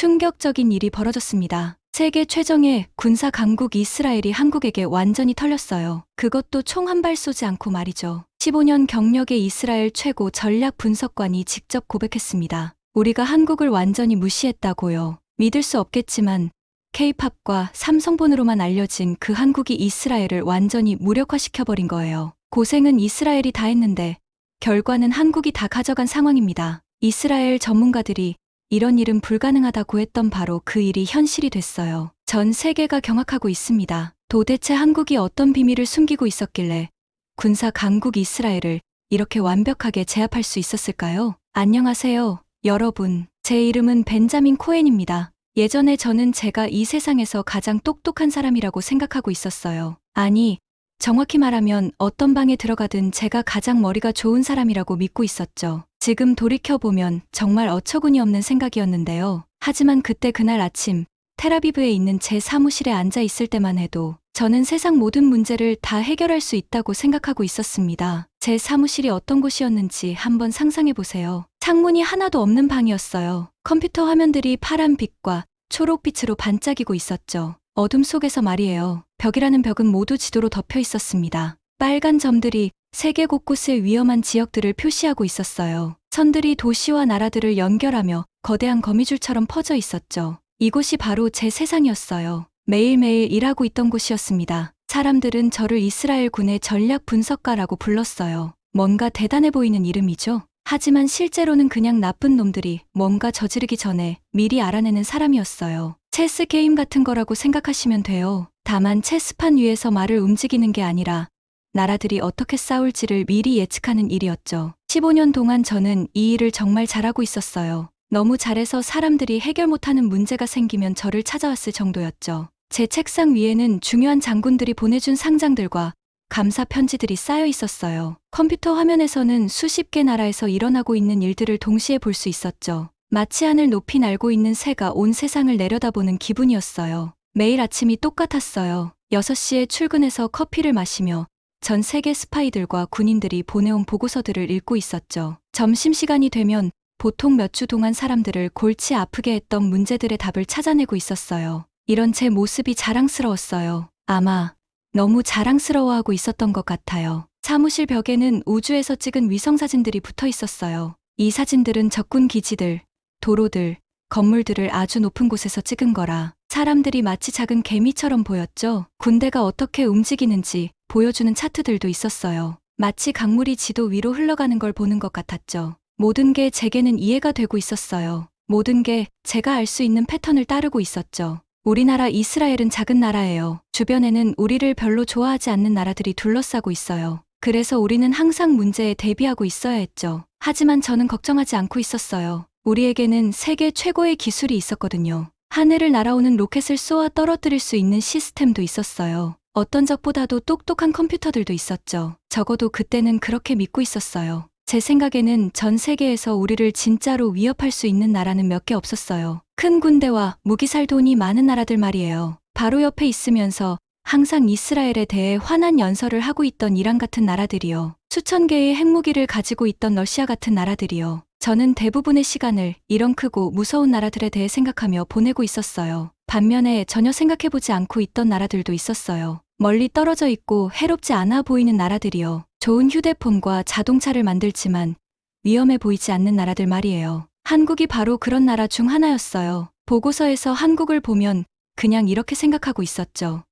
충격적인 일이 벌어졌습니다. 세계 최정예 군사 강국 이스라엘이 한국에게 완전히 털렸어요. 그것도 총 한 발 쏘지 않고 말이죠. 15년 경력의 이스라엘 최고 전략 분석관이 직접 고백했습니다. 우리가 한국을 완전히 무시했다고요. 믿을 수 없겠지만 K-팝과 삼성폰으로만 알려진 그 한국이 이스라엘을 완전히 무력화시켜버린 거예요. 고생은 이스라엘이 다 했는데 결과는 한국이 다 가져간 상황입니다. 이스라엘 전문가들이 이런 일은 불가능하다고 했던 바로 그 일이 현실이 됐어요. 전 세계가 경악하고 있습니다. 도대체 한국이 어떤 비밀을 숨기고 있었길래 군사 강국 이스라엘을 이렇게 완벽하게 제압할 수 있었을까요? 안녕하세요, 여러분. 제 이름은 벤자민 코엔입니다. 예전에 저는 제가 이 세상에서 가장 똑똑한 사람이라고 생각하고 있었어요. 아니, 정확히 말하면 어떤 방에 들어가든 제가 가장 머리가 좋은 사람이라고 믿고 있었죠. 지금 돌이켜보면 정말 어처구니 없는 생각이었는데요. 하지만 그날 아침 텔아비브에 있는 제 사무실에 앉아 있을 때만 해도 저는 세상 모든 문제를 다 해결할 수 있다고 생각하고 있었습니다. 제 사무실이 어떤 곳이었는지 한번 상상해 보세요. 창문이 하나도 없는 방이었어요. 컴퓨터 화면들이 파란 빛과 초록빛으로 반짝이고 있었죠. 어둠 속에서 말이에요. 벽이라는 벽은 모두 지도로 덮여 있었습니다. 빨간 점들이 세계 곳곳의 위험한 지역들을 표시하고 있었어요. 선들이 도시와 나라들을 연결하며 거대한 거미줄처럼 퍼져 있었죠. 이곳이 바로 제 세상이었어요. 매일매일 일하고 있던 곳이었습니다. 사람들은 저를 이스라엘 군의 전략 분석가라고 불렀어요. 뭔가 대단해 보이는 이름이죠. 하지만 실제로는 그냥 나쁜 놈들이 뭔가 저지르기 전에 미리 알아내는 사람이었어요. 체스 게임 같은 거라고 생각하시면 돼요. 다만 체스판 위에서 말을 움직이는 게 아니라 나라들이 어떻게 싸울지를 미리 예측하는 일이었죠. 15년 동안 저는 이 일을 정말 잘하고 있었어요. 너무 잘해서 사람들이 해결 못하는 문제가 생기면 저를 찾아왔을 정도였죠. 제 책상 위에는 중요한 장군들이 보내준 상장들과 감사 편지들이 쌓여 있었어요. 컴퓨터 화면에서는 수십 개 나라에서 일어나고 있는 일들을 동시에 볼 수 있었죠. 마치 하늘 높이 날고 있는 새가 온 세상을 내려다보는 기분이었어요. 매일 아침이 똑같았어요. 6시에 출근해서 커피를 마시며 전 세계 스파이들과 군인들이 보내온 보고서들을 읽고 있었죠. 점심시간이 되면 보통 몇 주 동안 사람들을 골치 아프게 했던 문제들의 답을 찾아내고 있었어요. 이런 제 모습이 자랑스러웠어요. 아마 너무 자랑스러워하고 있었던 것 같아요. 사무실 벽에는 우주에서 찍은 위성사진들이 붙어 있었어요. 이 사진들은 적군 기지들, 도로들, 건물들을 아주 높은 곳에서 찍은 거라 사람들이 마치 작은 개미처럼 보였죠. 군대가 어떻게 움직이는지 보여주는 차트들도 있었어요. 마치 강물이 지도 위로 흘러가는 걸 보는 것 같았죠. 모든 게 제게는 이해가 되고 있었어요. 모든 게 제가 알 수 있는 패턴을 따르고 있었죠. 우리나라 이스라엘은 작은 나라예요. 주변에는 우리를 별로 좋아하지 않는 나라들이 둘러싸고 있어요. 그래서 우리는 항상 문제에 대비하고 있어야 했죠. 하지만 저는 걱정하지 않고 있었어요. 우리에게는 세계 최고의 기술이 있었거든요. 하늘을 날아오는 로켓을 쏘아 떨어뜨릴 수 있는 시스템도 있었어요. 어떤 적보다도 똑똑한 컴퓨터들도 있었죠. 적어도 그때는 그렇게 믿고 있었어요. 제 생각에는 전 세계에서 우리를 진짜로 위협할 수 있는 나라는 몇 개 없었어요. 큰 군대와 무기살 돈이 많은 나라들 말이에요. 바로 옆에 있으면서 항상 이스라엘에 대해 환한 연설을 하고 있던 이란 같은 나라들이요. 수천 개의 핵무기를 가지고 있던 러시아 같은 나라들이요. 저는 대부분의 시간을 이런 크고 무서운 나라들에 대해 생각하며 보내고 있었어요. 반면에 전혀 생각해보지 않고 있던 나라들도 있었어요. 멀리 떨어져 있고 해롭지 않아 보이는 나라들이요. 좋은 휴대폰과 자동차를 만들지만 위험해 보이지 않는 나라들 말이에요. 한국이 바로 그런 나라 중 하나였어요. 보고서에서 한국을 보면 그냥 이렇게 생각하고 있었죠.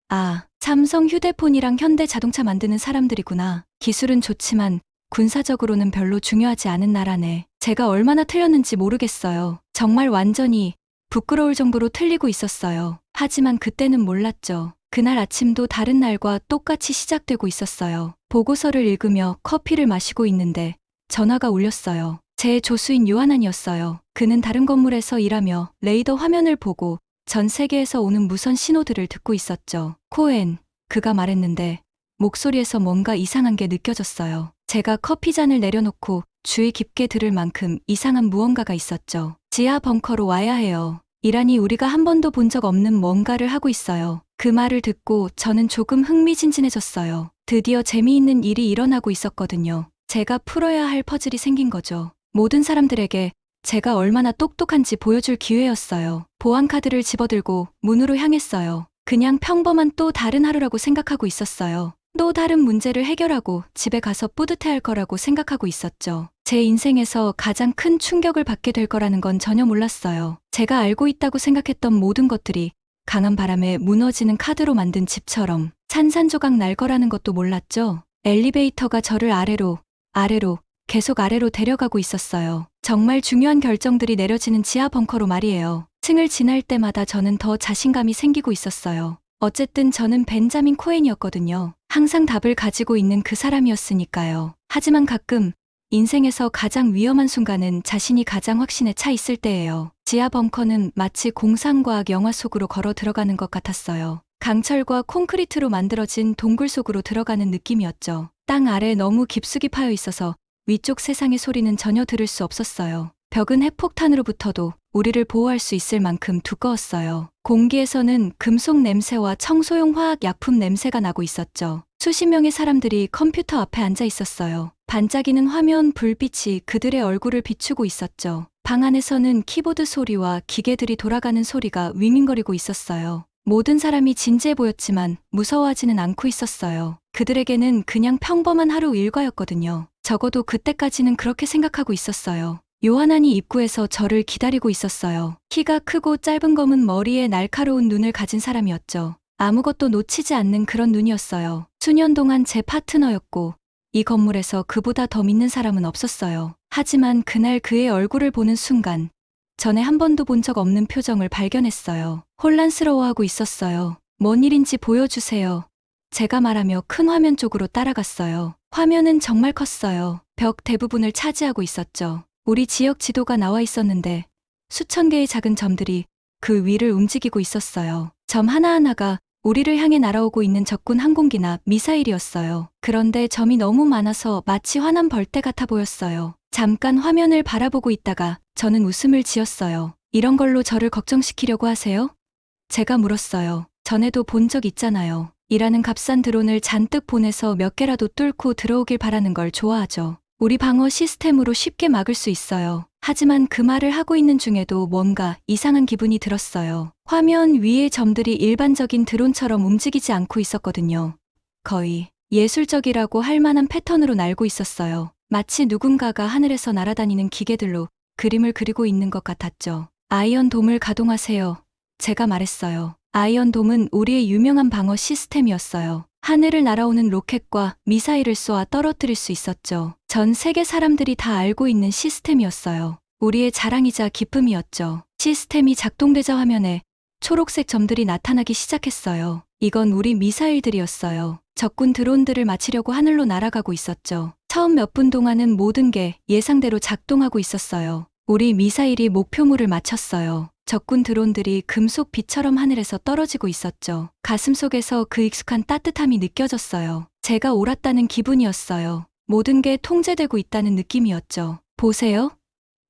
아, 삼성 휴대폰이랑 현대 자동차 만드는 사람들이구나. 기술은 좋지만 군사적으로는 별로 중요하지 않은 나라네. 제가 얼마나 틀렸는지 모르겠어요. 정말 완전히 부끄러울 정도로 틀리고 있었어요. 하지만 그때는 몰랐죠. 그날 아침도 다른 날과 똑같이 시작되고 있었어요. 보고서를 읽으며 커피를 마시고 있는데 전화가 울렸어요. 제 조수인 요하난이었어요. 그는 다른 건물에서 일하며 레이더 화면을 보고 전 세계에서 오는 무선 신호들을 듣고 있었죠. 코엔, 그가 말했는데 목소리에서 뭔가 이상한 게 느껴졌어요. 제가 커피잔을 내려놓고 주의 깊게 들을 만큼 이상한 무언가가 있었죠. 지하 벙커로 와야 해요. 이란이 우리가 한 번도 본 적 없는 뭔가를 하고 있어요. 그 말을 듣고 저는 조금 흥미진진해졌어요. 드디어 재미있는 일이 일어나고 있었거든요. 제가 풀어야 할 퍼즐이 생긴 거죠. 모든 사람들에게 제가 얼마나 똑똑한지 보여줄 기회였어요. 보안카드를 집어들고 문으로 향했어요. 그냥 평범한 또 다른 하루라고 생각하고 있었어요. 또 다른 문제를 해결하고 집에 가서 뿌듯해할 거라고 생각하고 있었죠. 제 인생에서 가장 큰 충격을 받게 될 거라는 건 전혀 몰랐어요. 제가 알고 있다고 생각했던 모든 것들이 강한 바람에 무너지는 카드로 만든 집처럼 산산조각 날 거라는 것도 몰랐죠. 엘리베이터가 저를 아래로 계속 아래로 데려가고 있었어요. 정말 중요한 결정들이 내려지는 지하 벙커로 말이에요. 층을 지날 때마다 저는 더 자신감이 생기고 있었어요. 어쨌든 저는 벤자민 코엔이었거든요. 항상 답을 가지고 있는 그 사람이었으니까요. 하지만 가끔 인생에서 가장 위험한 순간은 자신이 가장 확신에 차 있을 때예요. 지하 벙커는 마치 공상과학 영화 속으로 걸어 들어가는 것 같았어요. 강철과 콘크리트로 만들어진 동굴 속으로 들어가는 느낌이었죠. 땅 아래 너무 깊숙이 파여 있어서 위쪽 세상의 소리는 전혀 들을 수 없었어요. 벽은 핵폭탄으로부터도 우리를 보호할 수 있을 만큼 두꺼웠어요. 공기에서는 금속 냄새와 청소용 화학 약품 냄새가 나고 있었죠. 수십 명의 사람들이 컴퓨터 앞에 앉아 있었어요. 반짝이는 화면 불빛이 그들의 얼굴을 비추고 있었죠. 방 안에서는 키보드 소리와 기계들이 돌아가는 소리가 윙윙거리고 있었어요. 모든 사람이 진지해 보였지만 무서워하지는 않고 있었어요. 그들에게는 그냥 평범한 하루 일과였거든요. 적어도 그때까지는 그렇게 생각하고 있었어요. 요하난이 입구에서 저를 기다리고 있었어요. 키가 크고 짧은 검은 머리에 날카로운 눈을 가진 사람이었죠. 아무것도 놓치지 않는 그런 눈이었어요. 수년 동안 제 파트너였고 이 건물에서 그보다 더 믿는 사람은 없었어요. 하지만 그날 그의 얼굴을 보는 순간 전에 한 번도 본 적 없는 표정을 발견했어요. 혼란스러워하고 있었어요. 뭔 일인지 보여주세요. 제가 말하며 큰 화면 쪽으로 따라갔어요. 화면은 정말 컸어요. 벽 대부분을 차지하고 있었죠. 우리 지역 지도가 나와 있었는데 수천 개의 작은 점들이 그 위를 움직이고 있었어요. 점 하나하나가 우리를 향해 날아오고 있는 적군 항공기나 미사일이었어요. 그런데 점이 너무 많아서 마치 화난 벌떼 같아 보였어요. 잠깐 화면을 바라보고 있다가 저는 웃음을 지었어요. 이런 걸로 저를 걱정시키려고 하세요? 제가 물었어요. 전에도 본 적 있잖아요. 일하는 값싼 드론을 잔뜩 보내서 몇 개라도 뚫고 들어오길 바라는 걸 좋아하죠. 우리 방어 시스템으로 쉽게 막을 수 있어요. 하지만 그 말을 하고 있는 중에도 뭔가 이상한 기분이 들었어요. 화면 위의 점들이 일반적인 드론처럼 움직이지 않고 있었거든요. 거의 예술적이라고 할 만한 패턴으로 날고 있었어요. 마치 누군가가 하늘에서 날아다니는 기계들로 그림을 그리고 있는 것 같았죠. 아이언돔을 가동하세요. 제가 말했어요. 아이언돔은 우리의 유명한 방어 시스템이었어요. 하늘을 날아오는 로켓과 미사일을 쏘아 떨어뜨릴 수 있었죠. 전 세계 사람들이 다 알고 있는 시스템이었어요. 우리의 자랑이자 기쁨이었죠. 시스템이 작동되자 화면에 초록색 점들이 나타나기 시작했어요. 이건 우리 미사일들이었어요. 적군 드론들을 맞히려고 하늘로 날아가고 있었죠. 처음 몇 분 동안은 모든 게 예상대로 작동하고 있었어요. 우리 미사일이 목표물을 맞췄어요. 적군 드론들이 금속 빛처럼 하늘에서 떨어지고 있었죠. 가슴속에서 그 익숙한 따뜻함이 느껴졌어요. 제가 옳았다는 기분이었어요. 모든 게 통제되고 있다는 느낌이었죠. 보세요.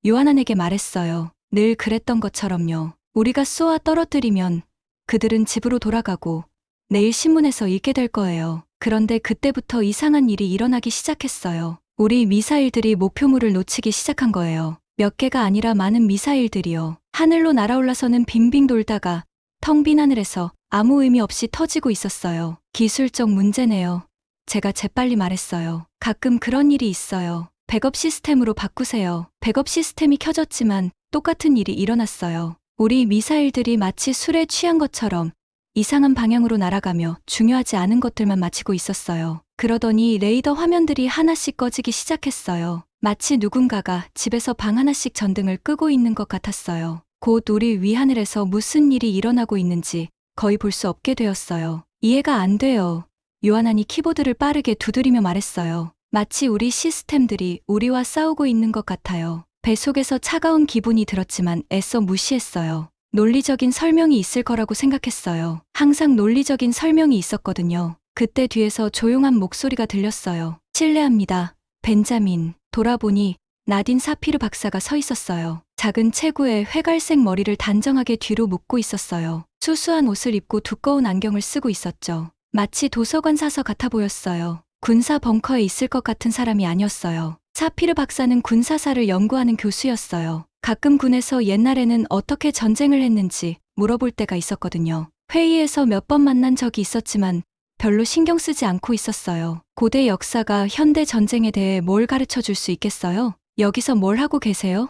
요하난에게 말했어요. 늘 그랬던 것처럼요. 우리가 쏘아 떨어뜨리면 그들은 집으로 돌아가고 내일 신문에서 읽게 될 거예요. 그런데 그때부터 이상한 일이 일어나기 시작했어요. 우리 미사일들이 목표물을 놓치기 시작한 거예요. 몇 개가 아니라 많은 미사일들이요. 하늘로 날아올라서는 빙빙 돌다가 텅 빈 하늘에서 아무 의미 없이 터지고 있었어요. 기술적 문제네요. 제가 재빨리 말했어요. 가끔 그런 일이 있어요. 백업 시스템으로 바꾸세요. 백업 시스템이 켜졌지만 똑같은 일이 일어났어요. 우리 미사일들이 마치 술에 취한 것처럼 이상한 방향으로 날아가며 중요하지 않은 것들만 맞히고 있었어요. 그러더니 레이더 화면들이 하나씩 꺼지기 시작했어요. 마치 누군가가 집에서 방 하나씩 전등을 끄고 있는 것 같았어요. 곧 우리 위하늘에서 무슨 일이 일어나고 있는지 거의 볼 수 없게 되었어요. 이해가 안 돼요. 요하난이 키보드를 빠르게 두드리며 말했어요. 마치 우리 시스템들이 우리와 싸우고 있는 것 같아요. 배 속에서 차가운 기분이 들었지만 애써 무시했어요. 논리적인 설명이 있을 거라고 생각했어요. 항상 논리적인 설명이 있었거든요. 그때 뒤에서 조용한 목소리가 들렸어요. 실례합니다. 벤자민. 돌아보니 나딘 사피르 박사가 서 있었어요. 작은 체구에 회갈색 머리를 단정하게 뒤로 묶고 있었어요. 수수한 옷을 입고 두꺼운 안경을 쓰고 있었죠. 마치 도서관 사서 같아 보였어요. 군사 벙커에 있을 것 같은 사람이 아니었어요. 사피르 박사는 군사사를 연구하는 교수였어요. 가끔 군에서 옛날에는 어떻게 전쟁을 했는지 물어볼 때가 있었거든요. 회의에서 몇 번 만난 적이 있었지만 별로 신경 쓰지 않고 있었어요. 고대 역사가 현대 전쟁에 대해 뭘 가르쳐 줄 수 있겠어요? 여기서 뭘 하고 계세요?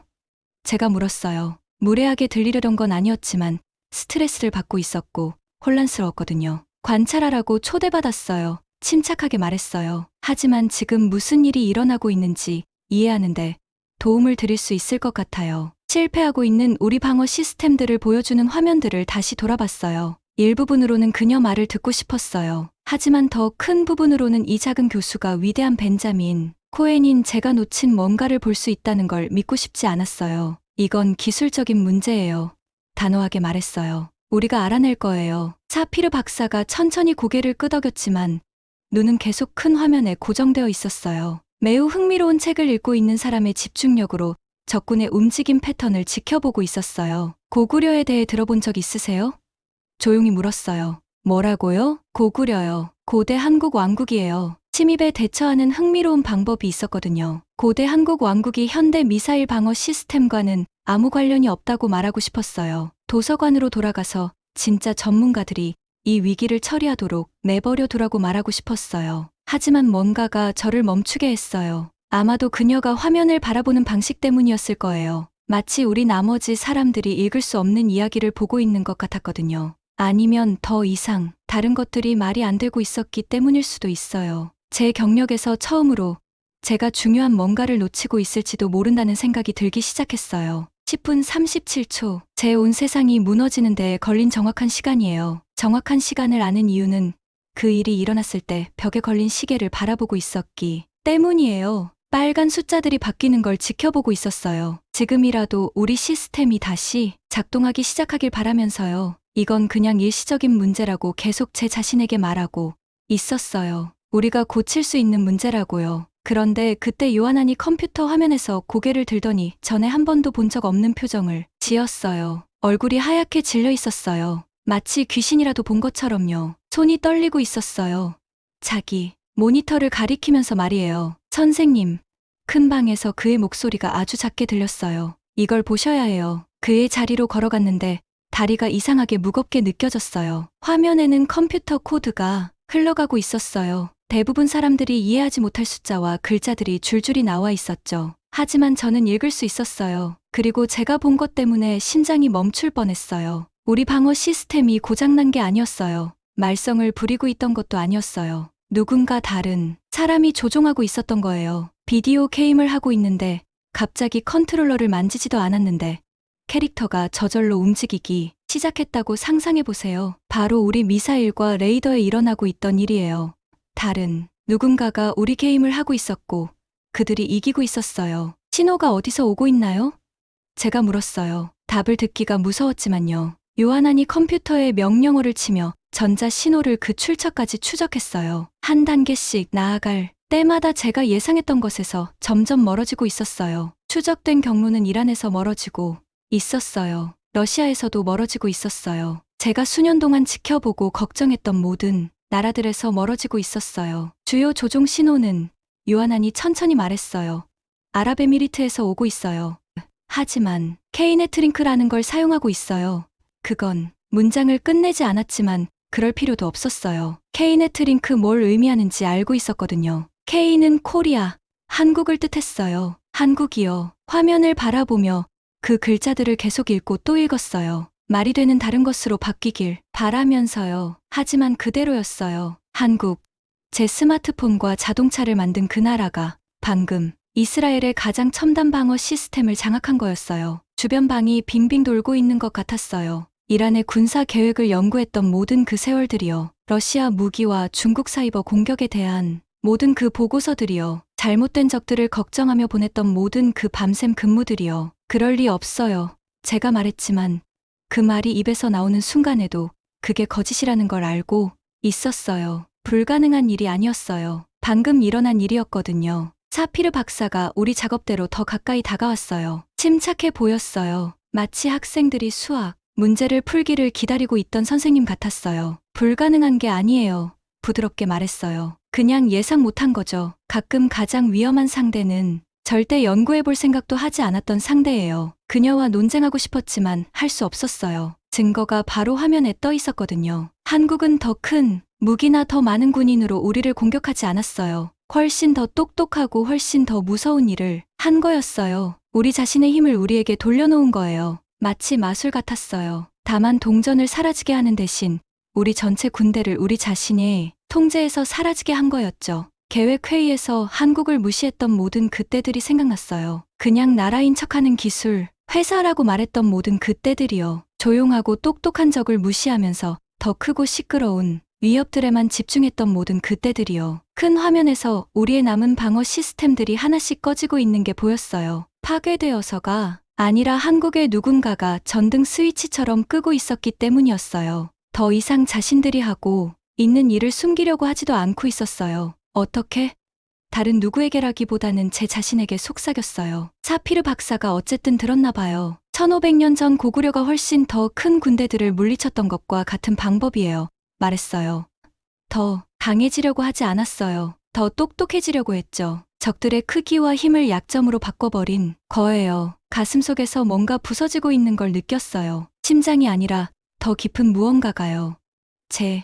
제가 물었어요. 무례하게 들리려던 건 아니었지만 스트레스를 받고 있었고 혼란스러웠거든요. 관찰하라고 초대받았어요. 침착하게 말했어요. 하지만 지금 무슨 일이 일어나고 있는지 이해하는데 도움을 드릴 수 있을 것 같아요. 실패하고 있는 우리 방어 시스템들을 보여주는 화면들을 다시 돌아봤어요. 일부분으로는 그녀 말을 듣고 싶었어요. 하지만 더 큰 부분으로는 이 작은 교수가 위대한 벤자민 코엔인 제가 놓친 뭔가를 볼 수 있다는 걸 믿고 싶지 않았어요. 이건 기술적인 문제예요. 단호하게 말했어요. 우리가 알아낼 거예요. 사피르 박사가 천천히 고개를 끄덕였지만 눈은 계속 큰 화면에 고정되어 있었어요. 매우 흥미로운 책을 읽고 있는 사람의 집중력으로 적군의 움직임 패턴을 지켜보고 있었어요. 고구려에 대해 들어본 적 있으세요? 조용히 물었어요. 뭐라고요? 고구려요. 고대 한국 왕국이에요. 침입에 대처하는 흥미로운 방법이 있었거든요. 고대 한국 왕국이 현대 미사일 방어 시스템과는 아무 관련이 없다고 말하고 싶었어요. 도서관으로 돌아가서 진짜 전문가들이 이 위기를 처리하도록 내버려 두라고 말하고 싶었어요. 하지만 뭔가가 저를 멈추게 했어요. 아마도 그녀가 화면을 바라보는 방식 때문이었을 거예요. 마치 우리 나머지 사람들이 읽을 수 없는 이야기를 보고 있는 것 같았거든요. 아니면 더 이상 다른 것들이 말이 안 되고 있었기 때문일 수도 있어요. 제 경력에서 처음으로 제가 중요한 뭔가를 놓치고 있을지도 모른다는 생각이 들기 시작했어요. 10분 37초. 제 온 세상이 무너지는 데에 걸린 정확한 시간이에요. 정확한 시간을 아는 이유는 그 일이 일어났을 때 벽에 걸린 시계를 바라보고 있었기 때문이에요. 빨간 숫자들이 바뀌는 걸 지켜보고 있었어요. 지금이라도 우리 시스템이 다시 작동하기 시작하길 바라면서요. 이건 그냥 일시적인 문제라고 계속 제 자신에게 말하고 있었어요. 우리가 고칠 수 있는 문제라고요. 그런데 그때 요하난이 컴퓨터 화면에서 고개를 들더니 전에 한 번도 본 적 없는 표정을 지었어요. 얼굴이 하얗게 질려 있었어요. 마치 귀신이라도 본 것처럼요. 손이 떨리고 있었어요. 자기 모니터를 가리키면서 말이에요. 선생님. 큰 방에서 그의 목소리가 아주 작게 들렸어요. 이걸 보셔야 해요. 그의 자리로 걸어갔는데 다리가 이상하게 무겁게 느껴졌어요. 화면에는 컴퓨터 코드가 흘러가고 있었어요. 대부분 사람들이 이해하지 못할 숫자와 글자들이 줄줄이 나와 있었죠. 하지만 저는 읽을 수 있었어요. 그리고 제가 본 것 때문에 심장이 멈출 뻔했어요. 우리 방어 시스템이 고장난 게 아니었어요. 말썽을 부리고 있던 것도 아니었어요. 누군가 다른 사람이 조종하고 있었던 거예요. 비디오 게임을 하고 있는데 갑자기 컨트롤러를 만지지도 않았는데 캐릭터가 저절로 움직이기 시작했다고 상상해보세요. 바로 우리 미사일과 레이더에 일어나고 있던 일이에요. 다른 누군가가 우리 게임을 하고 있었고 그들이 이기고 있었어요. 신호가 어디서 오고 있나요? 제가 물었어요. 답을 듣기가 무서웠지만요. 요하난이 컴퓨터에 명령어를 치며 전자 신호를 그 출처까지 추적했어요. 한 단계씩 나아갈 때마다 제가 예상했던 것에서 점점 멀어지고 있었어요. 추적된 경로는 이란에서 멀어지고 있었어요. 러시아에서도 멀어지고 있었어요. 제가 수년 동안 지켜보고 걱정했던 모든 나라들에서 멀어지고 있었어요. 주요 조종 신호는 요하난이 천천히 말했어요. 아랍에미리트에서 오고 있어요. 하지만 케이네트링크라는 걸 사용하고 있어요. 그건 문장을 끝내지 않았지만 그럴 필요도 없었어요. 케이네트링크 뭘 의미하는지 알고 있었거든요. K는 코리아, 한국을 뜻했어요. 한국이요. 화면을 바라보며 그 글자들을 계속 읽고 또 읽었어요. 말이 되는 다른 것으로 바뀌길 바라면서요. 하지만 그대로였어요. 한국. 제 스마트폰과 자동차를 만든 그 나라가 방금 이스라엘의 가장 첨단 방어 시스템을 장악한 거였어요. 주변 방이 빙빙 돌고 있는 것 같았어요. 이란의 군사 계획을 연구했던 모든 그 세월들이요. 러시아 무기와 중국 사이버 공격에 대한 모든 그 보고서들이요. 잘못된 적들을 걱정하며 보냈던 모든 그 밤샘 근무들이요. 그럴 리 없어요. 제가 말했지만 그 말이 입에서 나오는 순간에도 그게 거짓이라는 걸 알고 있었어요. 불가능한 일이 아니었어요. 방금 일어난 일이었거든요. 사피르 박사가 우리 작업대로 더 가까이 다가왔어요. 침착해 보였어요. 마치 학생들이 수학 문제를 풀기를 기다리고 있던 선생님 같았어요. 불가능한 게 아니에요. 부드럽게 말했어요. 그냥 예상 못한 거죠. 가끔 가장 위험한 상대는 절대 연구해볼 생각도 하지 않았던 상대예요. 그녀와 논쟁하고 싶었지만 할 수 없었어요. 증거가 바로 화면에 떠 있었거든요. 한국은 더 큰, 무기나 더 많은 군인으로 우리를 공격하지 않았어요. 훨씬 더 똑똑하고 훨씬 더 무서운 일을 한 거였어요. 우리 자신의 힘을 우리에게 돌려놓은 거예요. 마치 마술 같았어요. 다만 동전을 사라지게 하는 대신 우리 전체 군대를 우리 자신의 통제에서 사라지게 한 거였죠. 계획회의에서 한국을 무시했던 모든 그때들이 생각났어요. 그냥 나라인 척하는 기술, 회사라고 말했던 모든 그때들이요. 조용하고 똑똑한 적을 무시하면서 더 크고 시끄러운 위협들에만 집중했던 모든 그때들이요. 큰 화면에서 우리의 남은 방어 시스템들이 하나씩 꺼지고 있는 게 보였어요. 파괴되어서가 아니라 한국의 누군가가 전등 스위치처럼 끄고 있었기 때문이었어요. 더 이상 자신들이 하고 있는 일을 숨기려고 하지도 않고 있었어요. 어떻게? 다른 누구에게라기보다는 제 자신에게 속삭였어요. 사피르 박사가 어쨌든 들었나 봐요. 1500년 전 고구려가 훨씬 더 큰 군대들을 물리쳤던 것과 같은 방법이에요. 말했어요. 더 강해지려고 하지 않았어요. 더 똑똑해지려고 했죠. 적들의 크기와 힘을 약점으로 바꿔버린 거예요. 가슴속에서 뭔가 부서지고 있는 걸 느꼈어요. 심장이 아니라 더 깊은 무언가가요. 제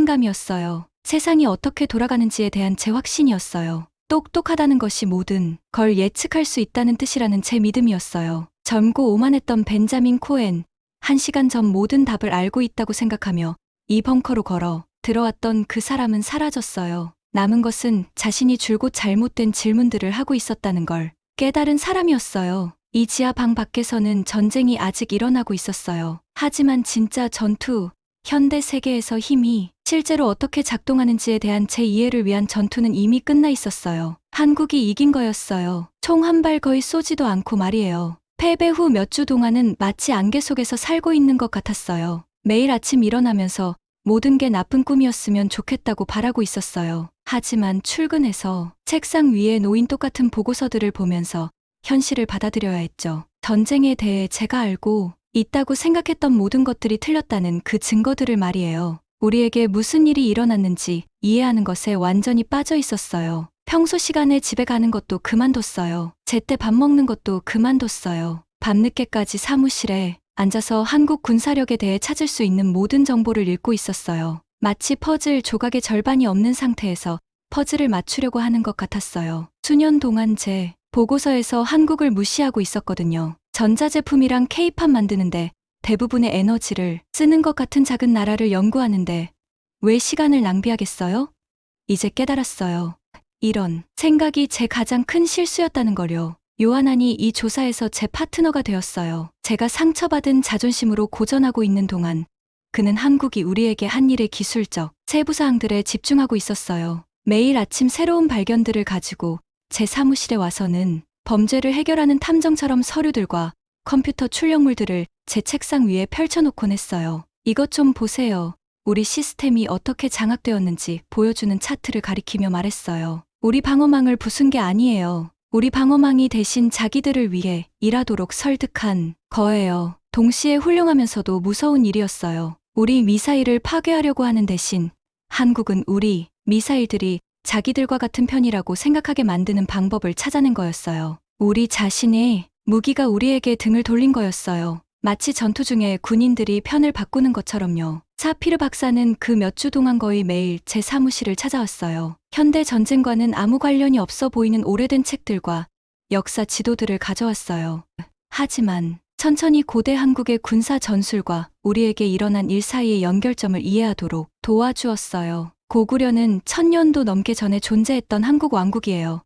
자신감이었어요. 세상이 어떻게 돌아가는지에 대한 제 확신이었어요. 똑똑하다는 것이 모든 걸 예측할 수 있다는 뜻이라는 제 믿음이었어요. 젊고 오만했던 벤자민 코엔, 1시간 전 모든 답을 알고 있다고 생각하며 이 벙커로 걸어 들어왔던 그 사람은 사라졌어요. 남은 것은 자신이 줄곧 잘못된 질문들을 하고 있었다는 걸 깨달은 사람이었어요. 이 지하 방 밖에서는 전쟁이 아직 일어나고 있었어요. 하지만 진짜 전투, 현대 세계에서 힘이 실제로 어떻게 작동하는지에 대한 제 이해를 위한 전투는 이미 끝나 있었어요. 한국이 이긴 거였어요. 총 한 발 거의 쏘지도 않고 말이에요. 패배 후 몇 주 동안은 마치 안개 속에서 살고 있는 것 같았어요. 매일 아침 일어나면서 모든 게 나쁜 꿈이었으면 좋겠다고 바라고 있었어요. 하지만 출근해서 책상 위에 놓인 똑같은 보고서들을 보면서 현실을 받아들여야 했죠. 전쟁에 대해 제가 알고 있다고 생각했던 모든 것들이 틀렸다는 그 증거들을 말이에요. 우리에게 무슨 일이 일어났는지 이해하는 것에 완전히 빠져 있었어요. 평소 시간에 집에 가는 것도 그만뒀어요. 제때 밥 먹는 것도 그만뒀어요. 밤늦게까지 사무실에 앉아서 한국 군사력에 대해 찾을 수 있는 모든 정보를 읽고 있었어요. 마치 퍼즐 조각의 절반이 없는 상태에서 퍼즐을 맞추려고 하는 것 같았어요. 수년 동안 제 보고서에서 한국을 무시하고 있었거든요. 전자제품이랑 케이팝 만드는데 대부분의 에너지를 쓰는 것 같은 작은 나라를 연구하는데 왜 시간을 낭비하겠어요? 이제 깨달았어요. 이런 생각이 제 가장 큰 실수였다는 걸요. 요하난이 이 조사에서 제 파트너가 되었어요. 제가 상처받은 자존심으로 고전하고 있는 동안 그는 한국이 우리에게 한 일의 기술적 세부사항들에 집중하고 있었어요. 매일 아침 새로운 발견들을 가지고 제 사무실에 와서는 범죄를 해결하는 탐정처럼 서류들과 컴퓨터 출력물들을 제 책상 위에 펼쳐놓곤 했어요. 이것 좀 보세요. 우리 시스템이 어떻게 장악되었는지 보여주는 차트를 가리키며 말했어요. 우리 방어망을 부순 게 아니에요. 우리 방어망이 대신 자기들을 위해 일하도록 설득한 거예요. 동시에 훌륭하면서도 무서운 일이었어요. 우리 미사일을 파괴하려고 하는 대신 한국은 우리 미사일들이 자기들과 같은 편이라고 생각하게 만드는 방법을 찾아낸 거였어요. 우리 자신의 무기가 우리에게 등을 돌린 거였어요. 마치 전투 중에 군인들이 편을 바꾸는 것처럼요. 사피르 박사는 그 몇 주 동안 거의 매일 제 사무실을 찾아왔어요. 현대 전쟁과는 아무 관련이 없어 보이는 오래된 책들과 역사 지도들을 가져왔어요. 하지만 천천히 고대 한국의 군사 전술과 우리에게 일어난 일 사이의 연결점을 이해하도록 도와주었어요. 고구려는 1000년도 넘게 전에 존재했던 한국 왕국이에요.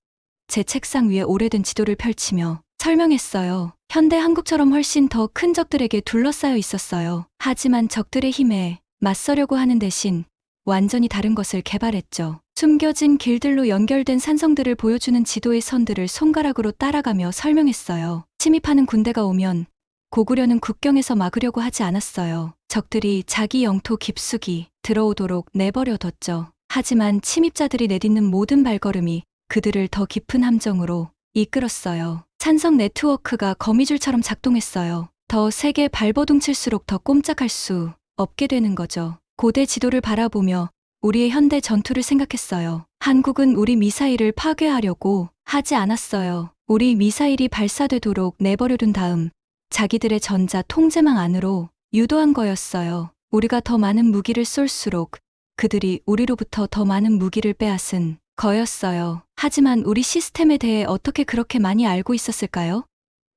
제 책상 위에 오래된 지도를 펼치며 설명했어요. 현대 한국처럼 훨씬 더 큰 적들에게 둘러싸여 있었어요. 하지만 적들의 힘에 맞서려고 하는 대신 완전히 다른 것을 개발했죠. 숨겨진 길들로 연결된 산성들을 보여주는 지도의 선들을 손가락으로 따라가며 설명했어요. 침입하는 군대가 오면 고구려는 국경에서 막으려고 하지 않았어요. 적들이 자기 영토 깊숙이 들어오도록 내버려뒀죠. 하지만 침입자들이 내딛는 모든 발걸음이 그들을 더 깊은 함정으로 이끌었어요. 산성 네트워크가 거미줄처럼 작동했어요. 더 세게 발버둥칠수록 더 꼼짝할 수 없게 되는 거죠. 고대 지도를 바라보며 우리의 현대 전투를 생각했어요. 한국은 우리 미사일을 파괴하려고 하지 않았어요. 우리 미사일이 발사되도록 내버려둔 다음 자기들의 전자 통제망 안으로 유도한 거였어요. 우리가 더 많은 무기를 쏠수록 그들이 우리로부터 더 많은 무기를 빼앗은 거였어요. 하지만 우리 시스템에 대해 어떻게 그렇게 많이 알고 있었을까요?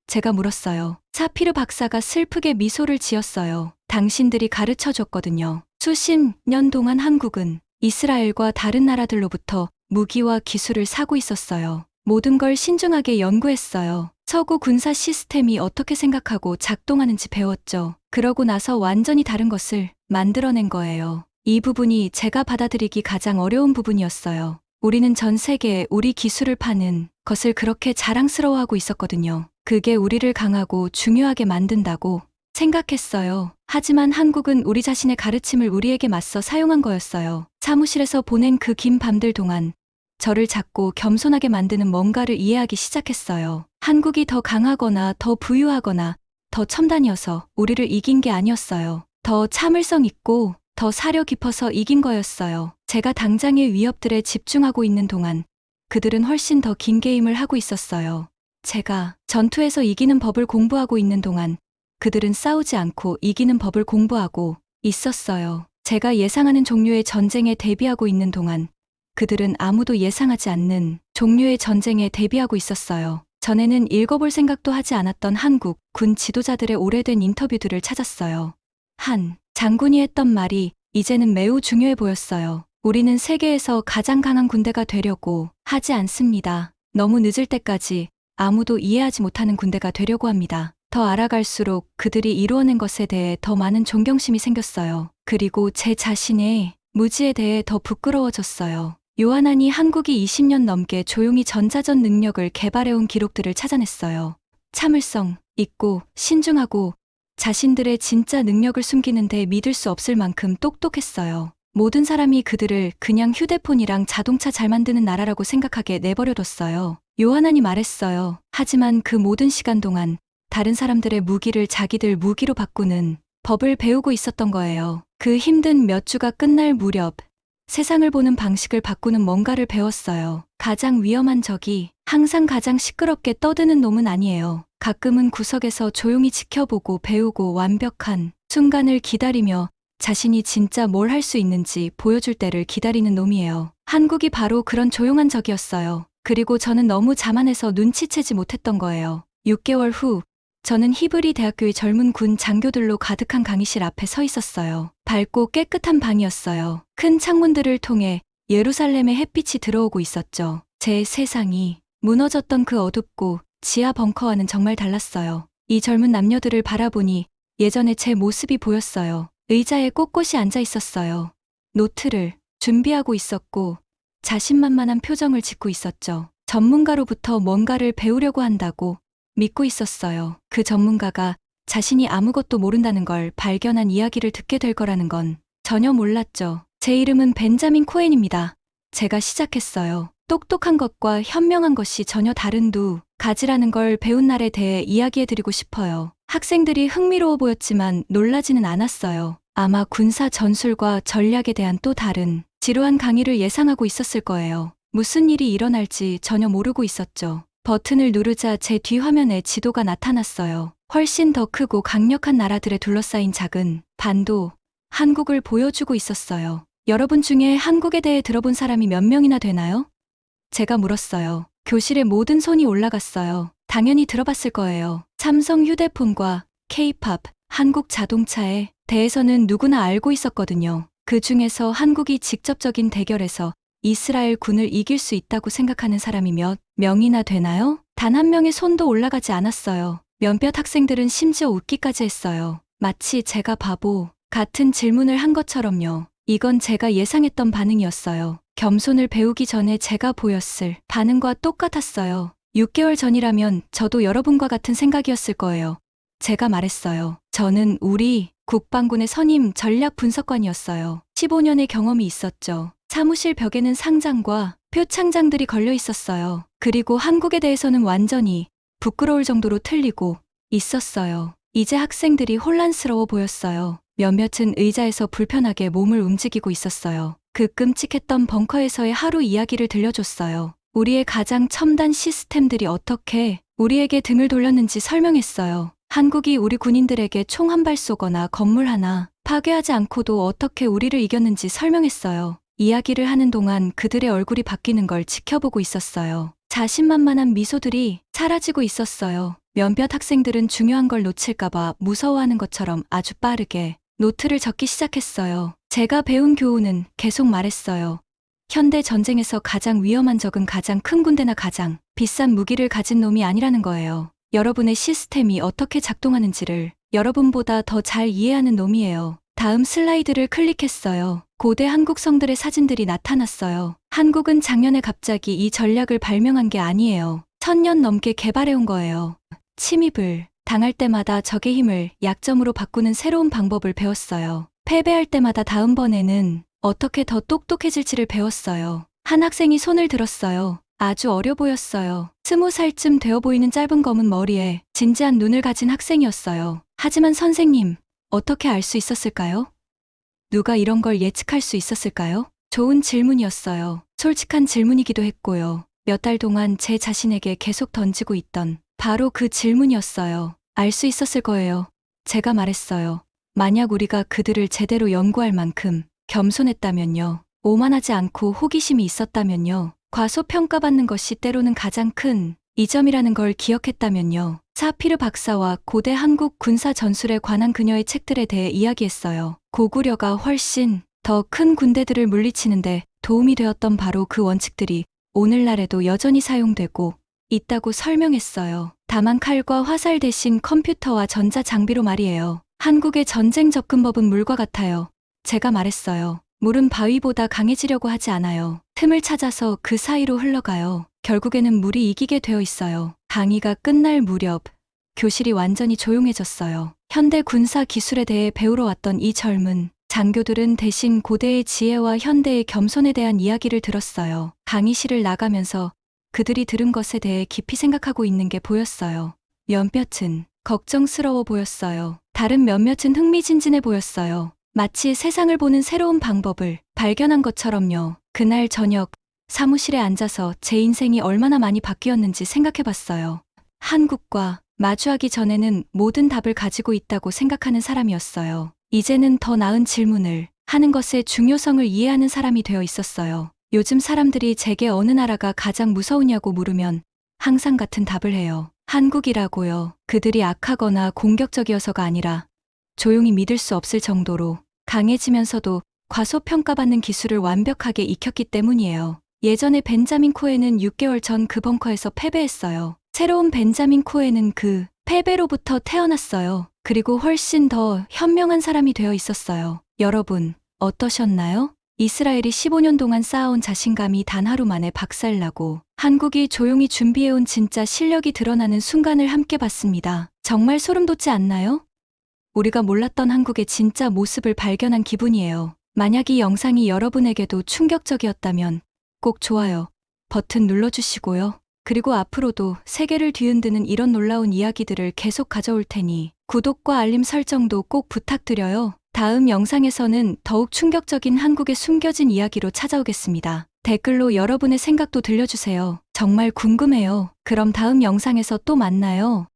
제가 물었어요. 사피르 박사가 슬프게 미소를 지었어요. 당신들이 가르쳐 줬거든요. 수십 년 동안 한국은 이스라엘과 다른 나라들로부터 무기와 기술을 사고 있었어요. 모든 걸 신중하게 연구했어요. 서구 군사 시스템이 어떻게 생각하고 작동하는지 배웠죠. 그러고 나서 완전히 다른 것을 만들어낸 거예요. 이 부분이 제가 받아들이기 가장 어려운 부분이었어요. 우리는 전 세계에 우리 기술을 파는 것을 그렇게 자랑스러워하고 있었거든요. 그게 우리를 강하고 중요하게 만든다고 생각했어요. 하지만 한국은 우리 자신의 가르침을 우리에게 맞서 사용한 거였어요. 사무실에서 보낸 그 긴 밤들 동안 저를 자꾸 겸손하게 만드는 뭔가를 이해하기 시작했어요. 한국이 더 강하거나 더 부유하거나 더 첨단이어서 우리를 이긴 게 아니었어요. 더 참을성 있고 더 사려 깊어서 이긴 거였어요. 제가 당장의 위협들에 집중하고 있는 동안 그들은 훨씬 더 긴 게임을 하고 있었어요. 제가 전투에서 이기는 법을 공부하고 있는 동안 그들은 싸우지 않고 이기는 법을 공부하고 있었어요. 제가 예상하는 종류의 전쟁에 대비하고 있는 동안 그들은 아무도 예상하지 않는 종류의 전쟁에 대비하고 있었어요. 전에는 읽어볼 생각도 하지 않았던 한국 군 지도자들의 오래된 인터뷰들을 찾았어요. 한 장군이 했던 말이 이제는 매우 중요해 보였어요. 우리는 세계에서 가장 강한 군대가 되려고 하지 않습니다. 너무 늦을 때까지 아무도 이해하지 못하는 군대가 되려고 합니다. 더 알아갈수록 그들이 이루어낸 것에 대해 더 많은 존경심이 생겼어요. 그리고 제 자신의 무지에 대해 더 부끄러워졌어요. 요하난이 한국이 20년 넘게 조용히 전자전 능력을 개발해온 기록들을 찾아냈어요. 참을성 있고 신중하고 자신들의 진짜 능력을 숨기는데 믿을 수 없을 만큼 똑똑했어요. 모든 사람이 그들을 그냥 휴대폰이랑 자동차 잘 만드는 나라라고 생각하게 내버려뒀어요. 요하난이 말했어요. 하지만 그 모든 시간 동안 다른 사람들의 무기를 자기들 무기로 바꾸는 법을 배우고 있었던 거예요. 그 힘든 몇 주가 끝날 무렵 세상을 보는 방식을 바꾸는 뭔가를 배웠어요. 가장 위험한 적이 항상 가장 시끄럽게 떠드는 놈은 아니에요. 가끔은 구석에서 조용히 지켜보고 배우고 완벽한 순간을 기다리며 자신이 진짜 뭘 할 수 있는지 보여줄 때를 기다리는 놈이에요. 한국이 바로 그런 조용한 적이었어요. 그리고 저는 너무 자만해서 눈치채지 못했던 거예요. 6개월 후 저는 히브리 대학교의 젊은 군 장교들로 가득한 강의실 앞에 서 있었어요. 밝고 깨끗한 방이었어요. 큰 창문들을 통해 예루살렘의 햇빛이 들어오고 있었죠. 제 세상이 무너졌던 그 어둡고 지하 벙커와는 정말 달랐어요. 이 젊은 남녀들을 바라보니 예전의 제 모습이 보였어요. 의자에 꼿꼿이 앉아 있었어요. 노트를 준비하고 있었고 자신만만한 표정을 짓고 있었죠. 전문가로부터 뭔가를 배우려고 한다고 믿고 있었어요. 그 전문가가 자신이 아무것도 모른다는 걸 발견한 이야기를 듣게 될 거라는 건 전혀 몰랐죠. 제 이름은 벤자민 코엔입니다. 제가 시작했어요. 똑똑한 것과 현명한 것이 전혀 다른 두 가지라는 걸 배운 날에 대해 이야기해드리고 싶어요. 학생들이 흥미로워 보였지만 놀라지는 않았어요. 아마 군사 전술과 전략에 대한 또 다른 지루한 강의를 예상하고 있었을 거예요. 무슨 일이 일어날지 전혀 모르고 있었죠. 버튼을 누르자 제 뒤 화면에 지도가 나타났어요. 훨씬 더 크고 강력한 나라들에 둘러싸인 작은 반도 한국을 보여주고 있었어요. 여러분 중에 한국에 대해 들어본 사람이 몇 명이나 되나요? 제가 물었어요. 교실에 모든 손이 올라갔어요. 당연히 들어봤을 거예요. 삼성 휴대폰과 K-팝, 한국 자동차에 대해서는 누구나 알고 있었거든요. 그 중에서 한국이 직접적인 대결에서 이스라엘 군을 이길 수 있다고 생각하는 사람이 몇 명이나 되나요? 단 한 명의 손도 올라가지 않았어요. 몇몇 학생들은 심지어 웃기까지 했어요. 마치 제가 바보 같은 질문을 한 것처럼요. 이건 제가 예상했던 반응이었어요. 겸손을 배우기 전에 제가 보였을 반응과 똑같았어요. 6개월 전이라면 저도 여러분과 같은 생각이었을 거예요. 제가 말했어요. 저는 우리 국방군의 선임 전략 분석관이었어요. 15년의 경험이 있었죠. 사무실 벽에는 상장과 표창장들이 걸려 있었어요. 그리고 한국에 대해서는 완전히 부끄러울 정도로 틀리고 있었어요. 이제 학생들이 혼란스러워 보였어요. 몇몇은 의자에서 불편하게 몸을 움직이고 있었어요. 그 끔찍했던 벙커에서의 하루 이야기를 들려줬어요. 우리의 가장 첨단 시스템들이 어떻게 우리에게 등을 돌렸는지 설명했어요. 한국이 우리 군인들에게 총 한 발 쏘거나 건물 하나 파괴하지 않고도 어떻게 우리를 이겼는지 설명했어요. 이야기를 하는 동안 그들의 얼굴이 바뀌는 걸 지켜보고 있었어요. 자신만만한 미소들이 사라지고 있었어요. 몇몇 학생들은 중요한 걸 놓칠까봐 무서워하는 것처럼 아주 빠르게 노트를 적기 시작했어요. 제가 배운 교훈은 계속 말했어요. 현대 전쟁에서 가장 위험한 적은 가장 큰 군대나 가장 비싼 무기를 가진 놈이 아니라는 거예요. 여러분의 시스템이 어떻게 작동하는지를 여러분보다 더 잘 이해하는 놈이에요. 다음 슬라이드를 클릭했어요. 고대 한국 성들의 사진들이 나타났어요. 한국은 작년에 갑자기 이 전략을 발명한 게 아니에요. 1000년 넘게 개발해온 거예요. 침입을 당할 때마다 적의 힘을 약점으로 바꾸는 새로운 방법을 배웠어요. 패배할 때마다 다음번에는 어떻게 더 똑똑해질지를 배웠어요. 한 학생이 손을 들었어요. 아주 어려 보였어요. 20살쯤 되어 보이는 짧은 검은 머리에 진지한 눈을 가진 학생이었어요. 하지만 선생님, 어떻게 알 수 있었을까요? 누가 이런 걸 예측할 수 있었을까요? 좋은 질문이었어요. 솔직한 질문이기도 했고요. 몇 달 동안 제 자신에게 계속 던지고 있던 바로 그 질문이었어요. 알 수 있었을 거예요. 제가 말했어요. 만약 우리가 그들을 제대로 연구할 만큼 겸손했다면요. 오만하지 않고 호기심이 있었다면요. 과소평가받는 것이 때로는 가장 큰 이점이라는 걸 기억했다면요. 사피르 박사와 고대 한국 군사 전술에 관한 그녀의 책들에 대해 이야기했어요. 고구려가 훨씬 더 큰 군대들을 물리치는데 도움이 되었던 바로 그 원칙들이 오늘날에도 여전히 사용되고 있다고 설명했어요. 다만 칼과 화살 대신 컴퓨터와 전자장비로 말이에요. 한국의 전쟁 접근법은 물과 같아요. 제가 말했어요. 물은 바위보다 강해지려고 하지 않아요. 틈을 찾아서 그 사이로 흘러가요. 결국에는 물이 이기게 되어 있어요. 강의가 끝날 무렵 교실이 완전히 조용해졌어요. 현대 군사 기술에 대해 배우러 왔던 이 젊은 장교들은 대신 고대의 지혜와 현대의 겸손에 대한 이야기를 들었어요. 강의실을 나가면서 그들이 들은 것에 대해 깊이 생각하고 있는 게 보였어요. 몇몇은 걱정스러워 보였어요. 다른 몇몇은 흥미진진해 보였어요. 마치 세상을 보는 새로운 방법을 발견한 것처럼요. 그날 저녁 사무실에 앉아서 제 인생이 얼마나 많이 바뀌었는지 생각해봤어요. 한국과 마주하기 전에는 모든 답을 가지고 있다고 생각하는 사람이었어요. 이제는 더 나은 질문을 하는 것의 중요성을 이해하는 사람이 되어 있었어요. 요즘 사람들이 제게 어느 나라가 가장 무서우냐고 물으면 항상 같은 답을 해요. 한국이라고요. 그들이 악하거나 공격적이어서가 아니라 조용히 믿을 수 없을 정도로 강해지면서도 과소평가받는 기술을 완벽하게 익혔기 때문이에요. 예전에 벤자민 코엔은 6개월 전 그 벙커에서 패배했어요. 새로운 벤자민 코엔은 그 패배로부터 태어났어요. 그리고 훨씬 더 현명한 사람이 되어 있었어요. 여러분, 어떠셨나요? 이스라엘이 15년 동안 쌓아온 자신감이 단 하루 만에 박살나고 한국이 조용히 준비해온 진짜 실력이 드러나는 순간을 함께 봤습니다. 정말 소름 돋지 않나요? 우리가 몰랐던 한국의 진짜 모습을 발견한 기분이에요. 만약 이 영상이 여러분에게도 충격적이었다면 꼭 좋아요 버튼 눌러주시고요. 그리고 앞으로도 세계를 뒤흔드는 이런 놀라운 이야기들을 계속 가져올 테니 구독과 알림 설정도 꼭 부탁드려요. 다음 영상에서는 더욱 충격적인 한국의 숨겨진 이야기로 찾아오겠습니다. 댓글로 여러분의 생각도 들려주세요. 정말 궁금해요. 그럼 다음 영상에서 또 만나요.